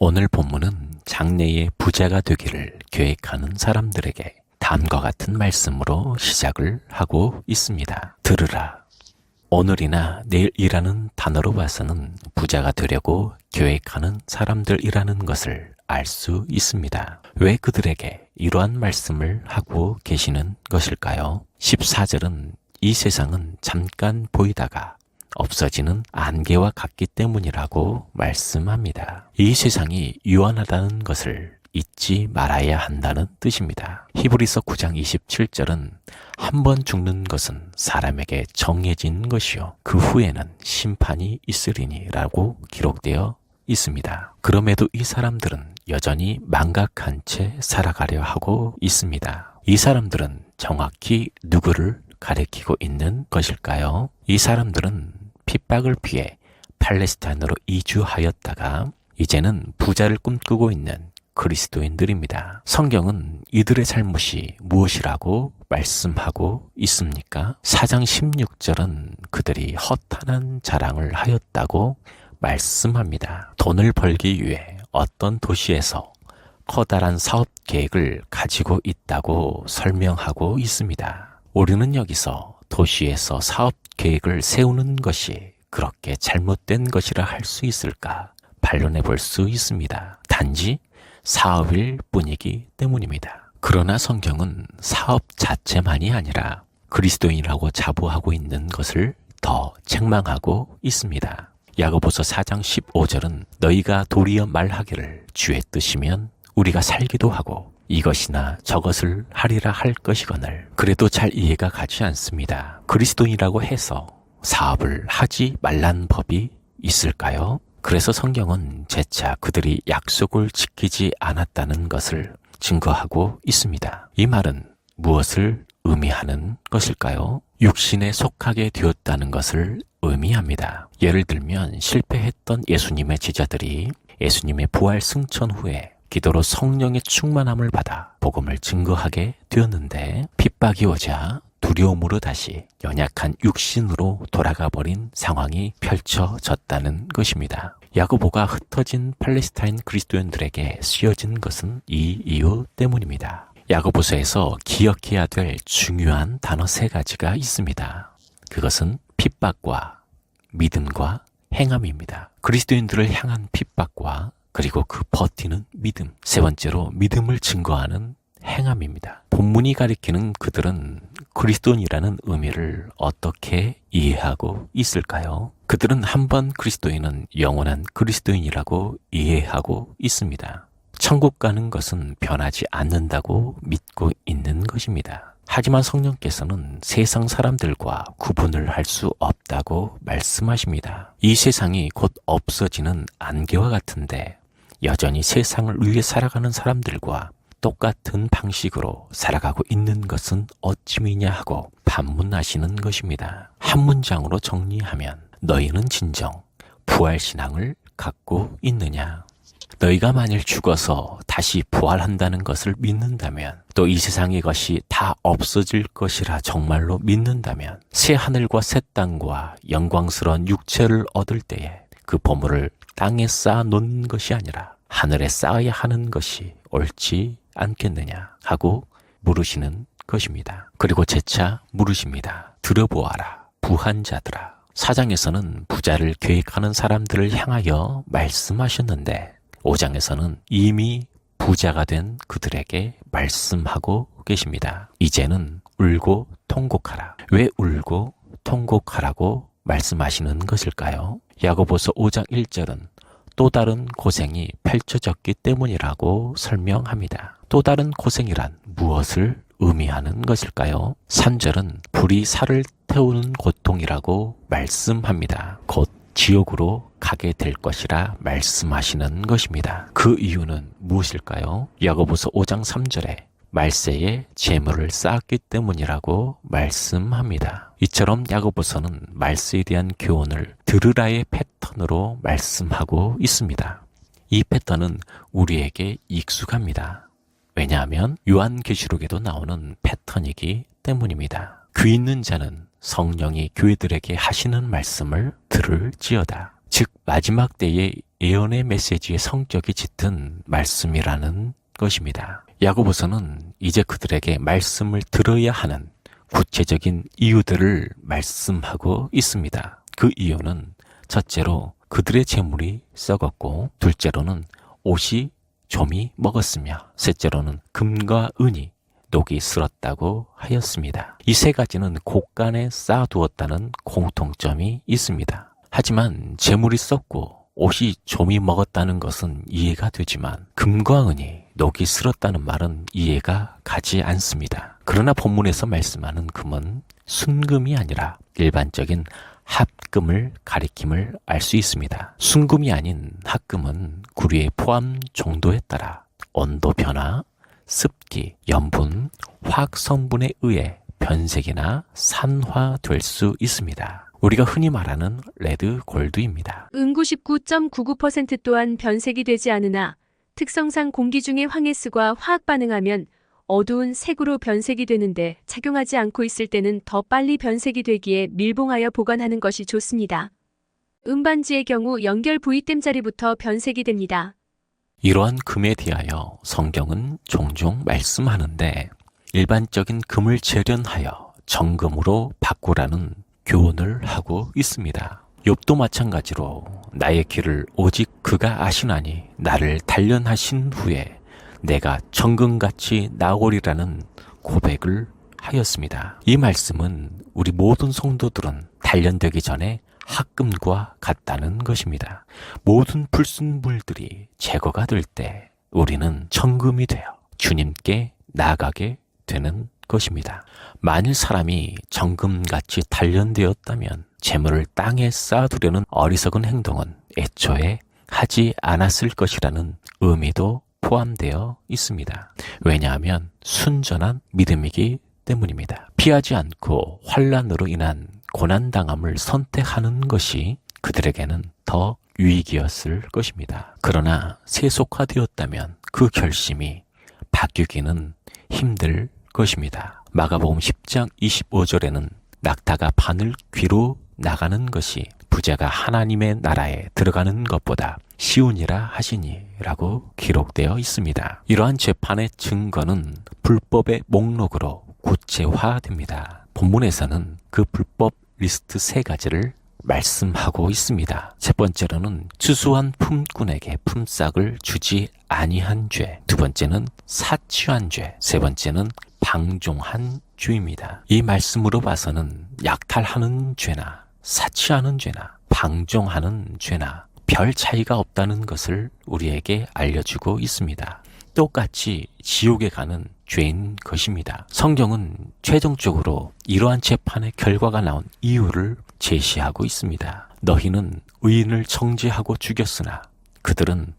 오늘 본문은 장래의 부자가 되기를 계획하는 사람들에게 다음과 같은 말씀으로 시작을 하고 있습니다. 들으라. 오늘이나 내일이라는 단어로 봐서는 부자가 되려고 계획하는 사람들이라는 것을 알 수 있습니다. 왜 그들에게 이러한 말씀을 하고 계시는 것일까요? 14절은 이 세상은 잠깐 보이다가 없어지는 안개와 같기 때문이라고 말씀합니다. 이 세상이 유한하다는 것을 잊지 말아야 한다는 뜻입니다. 히브리서 9장 27절은 한 번 죽는 것은 사람에게 정해진 것이요 그 후에는 심판이 있으리니 라고 기록되어 있습니다. 그럼에도 이 사람들은 여전히 망각한 채 살아가려 하고 있습니다. 이 사람들은 정확히 누구를 가리키고 있는 것일까요? 이 사람들은 핍박을 피해 팔레스타인으로 이주하였다가 이제는 부자를 꿈꾸고 있는 그리스도인들입니다. 성경은 이들의 잘못이 무엇이라고 말씀하고 있습니까? 4장 16절은 그들이 허탄한 자랑을 하였다고 말씀합니다. 돈을 벌기 위해 어떤 도시에서 커다란 사업 계획을 가지고 있다고 설명하고 있습니다. 우리는 여기서 도시에서 사업 계획을 세우는 것이 그렇게 잘못된 것이라 할 수 있을까 반론해 볼 수 있습니다. 단지 사업일 뿐이기 때문입니다. 그러나 성경은 사업 자체만이 아니라 그리스도인이라고 자부하고 있는 것을 더 책망하고 있습니다. 야고보서 4장 15절은 너희가 도리어 말하기를 주의 뜻이면 우리가 살기도 하고 이것이나 저것을 하리라 할 것이거늘 그래도 잘 이해가 가지 않습니다. 그리스도인이라고 해서 사업을 하지 말란 법이 있을까요? 그래서 성경은 재차 그들이 약속을 지키지 않았다는 것을 증거하고 있습니다. 이 말은 무엇을 의미하는 것일까요? 육신에 속하게 되었다는 것을 의미합니다. 예를 들면 실패했던 예수님의 제자들이 예수님의 부활 승천 후에 기도로 성령의 충만함을 받아 복음을 증거하게 되었는데 핍박이 오자 두려움으로 다시 연약한 육신으로 돌아가 버린 상황이 펼쳐졌다는 것입니다. 야고보가 흩어진 팔레스타인 그리스도인들에게 쓰여진 것은 이 이유 때문입니다. 야고보서에서 기억해야 될 중요한 단어 3가지가 있습니다. 그것은 핍박과 믿음과 행함입니다. 그리스도인들을 향한 핍박과 그리고 그 버티는 믿음. 3번째로 믿음을 증거하는 행함입니다. 본문이 가리키는 그들은 그리스도인이라는 의미를 어떻게 이해하고 있을까요? 그들은 한번 그리스도인은 영원한 그리스도인이라고 이해하고 있습니다. 천국 가는 것은 변하지 않는다고 믿고 있는 것입니다. 하지만 성령께서는 세상 사람들과 구분을 할 수 없다고 말씀하십니다. 이 세상이 곧 없어지는 안개와 같은데 여전히 세상을 위해 살아가는 사람들과 똑같은 방식으로 살아가고 있는 것은 어찌미냐 하고 반문하시는 것입니다. 한 문장으로 정리하면 너희는 진정 부활신앙을 갖고 있느냐? 너희가 만일 죽어서 다시 부활한다는 것을 믿는다면 또 이 세상의 것이 다 없어질 것이라 정말로 믿는다면 새 하늘과 새 땅과 영광스러운 육체를 얻을 때에 그 보물을 땅에 쌓아 놓는 것이 아니라 하늘에 쌓아야 하는 것이 옳지 않겠느냐 하고 물으시는 것입니다. 그리고 재차 물으십니다. 들어보아라 부한자들아. 4장에서는 부자를 계획하는 사람들을 향하여 말씀하셨는데 5장에서는 이미 부자가 된 그들에게 말씀하고 계십니다. 이제는 울고 통곡하라. 왜 울고 통곡하라고 말씀하시는 것일까요? 야고보서 5장 1절은 또 다른 고생이 펼쳐졌기 때문이라고 설명합니다. 또 다른 고생이란 무엇을 의미하는 것일까요? 3절은 불이 살을 태우는 고통이라고 말씀합니다. 곧 지옥으로 가게 될 것이라 말씀하시는 것입니다. 그 이유는 무엇일까요? 야고보서 5장 3절에 말세에 재물을 쌓았기 때문이라고 말씀합니다. 이처럼 야고보서는 말세에 대한 교훈을 들으라의 패턴으로 말씀하고 있습니다. 이 패턴은 우리에게 익숙합니다. 왜냐하면 요한계시록에도 나오는 패턴이기 때문입니다. 귀 있는 자는 성령이 교회들에게 하시는 말씀을 들을지어다. 즉 마지막 때에 예언의 메시지의 성격이 짙은 말씀이라는 것입니다. 야고보서는 이제 그들에게 말씀을 들어야 하는 구체적인 이유들을 말씀하고 있습니다. 그 이유는 첫째로 그들의 재물이 썩었고, 둘째로는 옷이 좀이 먹었으며, 셋째로는 금과 은이 녹이 슬었다고 하였습니다. 이 세 가지는 곳간에 쌓아두었다는 공통점이 있습니다. 하지만 재물이 썩고 옷이 좀이 먹었다는 것은 이해가 되지만 금과 은이 녹이 슬었다는 말은 이해가 가지 않습니다. 그러나 본문에서 말씀하는 금은 순금이 아니라 일반적인 합금을 가리킴을 알 수 있습니다. 순금이 아닌 합금은 구리의 포함 정도에 따라 온도 변화, 습기, 염분, 화학 성분에 의해 변색이나 산화될 수 있습니다. 우리가 흔히 말하는 레드 골드입니다. 은 99.99% 또한 변색이 되지 않으나 특성상 공기 중에 황해스과 화학 반응하면 어두운 색으로 변색이 되는데, 착용하지 않고 있을 때는 더 빨리 변색이 되기에 밀봉하여 보관하는 것이 좋습니다. 은반지의 경우 연결 부위땜 자리부터 변색이 됩니다. 이러한 금에 대하여 성경은 종종 말씀하는데, 일반적인 금을 재련하여 정금으로 바꾸라는 교훈을 하고 있습니다. 욥도 마찬가지로 나의 길을 오직 그가 아시나니 나를 단련하신 후에 내가 정금같이 나오리라는 고백을 하였습니다. 이 말씀은 우리 모든 성도들은 단련되기 전에 합금과 같다는 것입니다. 모든 불순물들이 제거가 될 때 우리는 정금이 되어 주님께 나아가게 되는 것입니다. 만일 사람이 정금같이 단련되었다면 재물을 땅에 쌓아두려는 어리석은 행동은 애초에 하지 않았을 것이라는 의미도 포함되어 있습니다. 왜냐하면 순전한 믿음이기 때문입니다. 피하지 않고 환난으로 인한 고난당함을 선택하는 것이 그들에게는 더 유익이었을 것입니다. 그러나 세속화되었다면 그 결심이 바뀌기는 힘들 것입니다. 마가복음 10장 25절에는 낙타가 바늘 귀로 나가는 것이 부자가 하나님의 나라에 들어가는 것보다 쉬우니라 하시니라고 기록되어 있습니다. 이러한 재판의 증거는 불법의 목록으로 구체화됩니다. 본문에서는 그 불법 리스트 3가지를 말씀하고 있습니다. 첫 번째로는 추수한 품꾼에게 품삯을 주지 아니한 죄, 두 번째는 사취한 죄, 세 번째는 방종한 죄입니다. 이 말씀으로 봐서는 약탈하는 죄나 사취하는 죄나 방종하는 죄나 별 차이가 없다는 것을 우리에게 알려주고 있습니다. 똑같이 지옥에 가는 죄인 것입니다. 성경은 최종적으로 이러한 재판의 결과가 나온 이유를 제시하고 있습니다. 너희는 의인을 정죄하고 죽였으나 그들은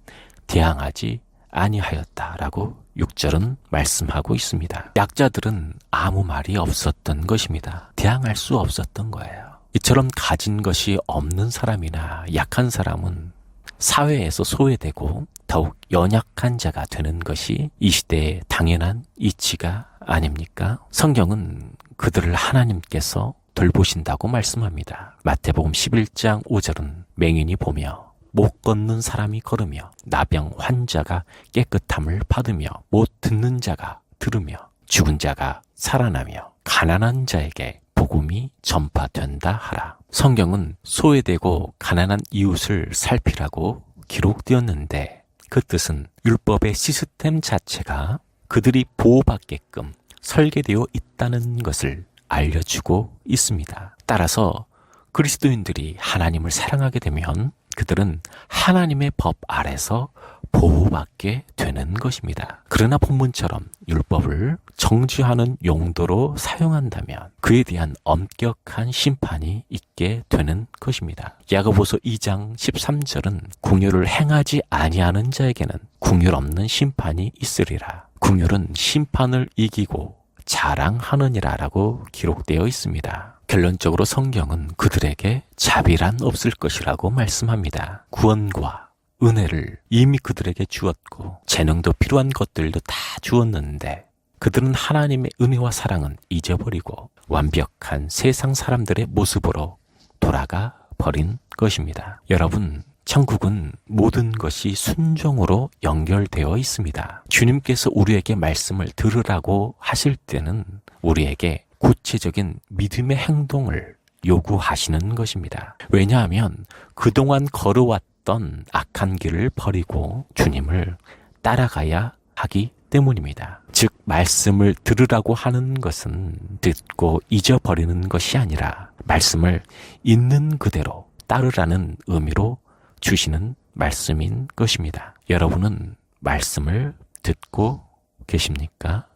대항하지 아니하였다라고 6절은 말씀하고 있습니다. 약자들은 아무 말이 없었던 것입니다. 대항할 수 없었던 거예요. 이처럼 가진 것이 없는 사람이나 약한 사람은 사회에서 소외되고 더욱 연약한 자가 되는 것이 이 시대의 당연한 이치가 아닙니까? 성경은 그들을 하나님께서 돌보신다고 말씀합니다. 마태복음 11장 5절은 맹인이 보며 못 걷는 사람이 걸으며 나병 환자가 깨끗함을 받으며 못 듣는 자가 들으며 죽은 자가 살아나며 가난한 자에게 복음이 전파된다 하라. 성경은 소외되고 가난한 이웃을 살피라고 기록되었는데, 그 뜻은 율법의 시스템 자체가 그들이 보호받게끔 설계되어 있다는 것을 알려주고 있습니다. 따라서 그리스도인들이 하나님을 사랑하게 되면 그들은 하나님의 법 아래서 보호받게 되는 것입니다. 그러나 본문처럼 율법을 정죄하는 용도로 사용한다면 그에 대한 엄격한 심판이 있게 되는 것입니다. 야고보서 2장 13절은 궁율을 행하지 아니하는 자에게는 궁율 없는 심판이 있으리라. 궁율은 심판을 이기고 자랑하느니라 라고 기록되어 있습니다. 결론적으로 성경은 그들에게 자비란 없을 것이라고 말씀합니다. 구원과 은혜를 이미 그들에게 주었고 재능도 필요한 것들도 다 주었는데 그들은 하나님의 은혜와 사랑은 잊어버리고 완벽한 세상 사람들의 모습으로 돌아가 버린 것입니다. 여러분, 천국은 모든 것이 순종으로 연결되어 있습니다. 주님께서 우리에게 말씀을 들으라고 하실 때는 우리에게 구체적인 믿음의 행동을 요구하시는 것입니다. 왜냐하면 그동안 걸어왔던 악한 길을 버리고 주님을 따라가야 하기 때문입니다. 즉, 말씀을 들으라고 하는 것은 듣고 잊어버리는 것이 아니라 말씀을 있는 그대로 따르라는 의미로 주시는 말씀인 것입니다. 여러분은 말씀을 듣고 계십니까?